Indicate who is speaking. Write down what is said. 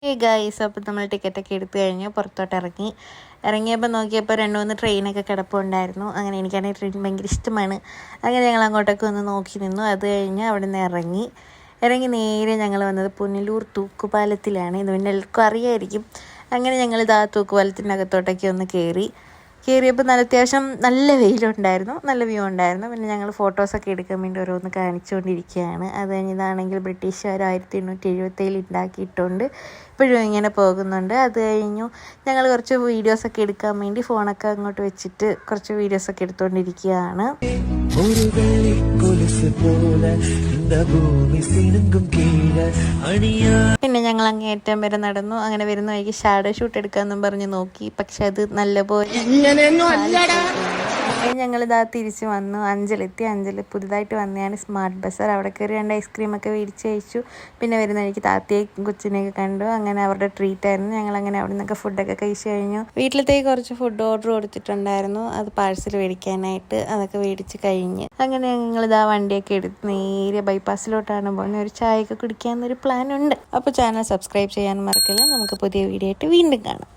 Speaker 1: Hey guys, അപ്പോൾ നമ്മൾ ടിക്കറ്റൊക്കെ എടുത്തു കഴിഞ്ഞ് പുറത്തോട്ട് ഇറങ്ങിയപ്പോൾ നോക്കിയപ്പോൾ 2-3 ട്രെയിനൊക്കെ കിടപ്പുണ്ടായിരുന്നു. അങ്ങനെ എനിക്കാണെങ്കിൽ ട്രെയിൻ ഭയങ്കര ഇഷ്ടമാണ്. അങ്ങനെ ഞങ്ങൾ അങ്ങോട്ടൊക്കെ ഒന്ന് നോക്കി നിന്നു. അത് കഴിഞ്ഞ് അവിടെ നിന്ന് ഇറങ്ങി നേരെ ഞങ്ങൾ വന്നത് പുനലൂർ തൂക്കുപാലത്തിലാണ്. ഇത് പിന്നെ എല്ലാവർക്കും അറിയായിരിക്കും. അങ്ങനെ ഞങ്ങളിത് ആ തൂക്കുപാലത്തിൻ്റെ അകത്തോട്ടൊക്കെ ഒന്ന് കയറിയപ്പോൾ അത്യാവശ്യം നല്ല വെയിലുണ്ടായിരുന്നു, നല്ല വ്യൂ ഉണ്ടായിരുന്നു. പിന്നെ ഞങ്ങൾ ഫോട്ടോസൊക്കെ എടുക്കാൻ വേണ്ടി ഓരോന്ന് കാണിച്ചുകൊണ്ടിരിക്കുകയാണ്. അത് കഴിഞ്ഞ് ഇതാണെങ്കിൽ ബ്രിട്ടീഷുകാർ 1877 ഉണ്ടാക്കിയിട്ടുണ്ട്, ഇപ്പോഴും ഇങ്ങനെ പോകുന്നുണ്ട്. അത് കഴിഞ്ഞു ഞങ്ങൾ കുറച്ച് വീഡിയോസൊക്കെ എടുക്കാൻ വേണ്ടി ഫോണൊക്കെ അങ്ങോട്ട് വെച്ചിട്ട് കുറച്ച് വീഡിയോസൊക്കെ എടുത്തുകൊണ്ടിരിക്കുകയാണ്. പിന്നെ ഞങ്ങൾ അങ്ങേറ്റം വരെ നടന്നു. അങ്ങനെ വരുന്ന വഴിക്ക് ഷാഡോ ഷൂട്ട് എടുക്കാമെന്നും പറഞ്ഞ് നോക്കി, പക്ഷെ അത് നല്ലപോലെ ഞങ്ങളിതാ തിരിച്ച് വന്നു. അഞ്ചൽ പുതുതായിട്ട് വന്നതാണ് സ്മാർട്ട് ബസാർ. അവിടെ കയറി 2 ഐസ്ക്രീമൊക്കെ മേടിച്ച് കഴിച്ചു. പിന്നെ വരുന്ന വഴിക്ക് താത്തയും കൊച്ചിനെയൊക്കെ കണ്ടു. അങ്ങനെ അവരുടെ ട്രീറ്റ് ആയിരുന്നു. ഞങ്ങളങ്ങനെ അവിടെ നിന്നൊക്കെ ഫുഡൊക്കെ കഴിച്ച് കഴിഞ്ഞു. വീട്ടിലത്തേക്ക് കുറച്ച് ഫുഡ് ഓർഡർ കൊടുത്തിട്ടുണ്ടായിരുന്നു, അത് പാഴ്സൽ മേടിക്കാനായിട്ട്. അതൊക്കെ മേടിച്ച് കഴിഞ്ഞ് അങ്ങനെ ഞങ്ങളിതാ വണ്ടിയൊക്കെ എടുത്ത് നേരെ ബൈപ്പാസിലോട്ടാണ് പോകുന്നത്. ഒരു ചായയൊക്കെ കുടിക്കാമെന്നൊരു പ്ലാൻ ഉണ്ട്. അപ്പോൾ ചാനൽ സബ്സ്ക്രൈബ് ചെയ്യാൻ മറക്കില്ല. നമുക്ക് പുതിയ വീഡിയോ ആയിട്ട് വീണ്ടും കാണാം.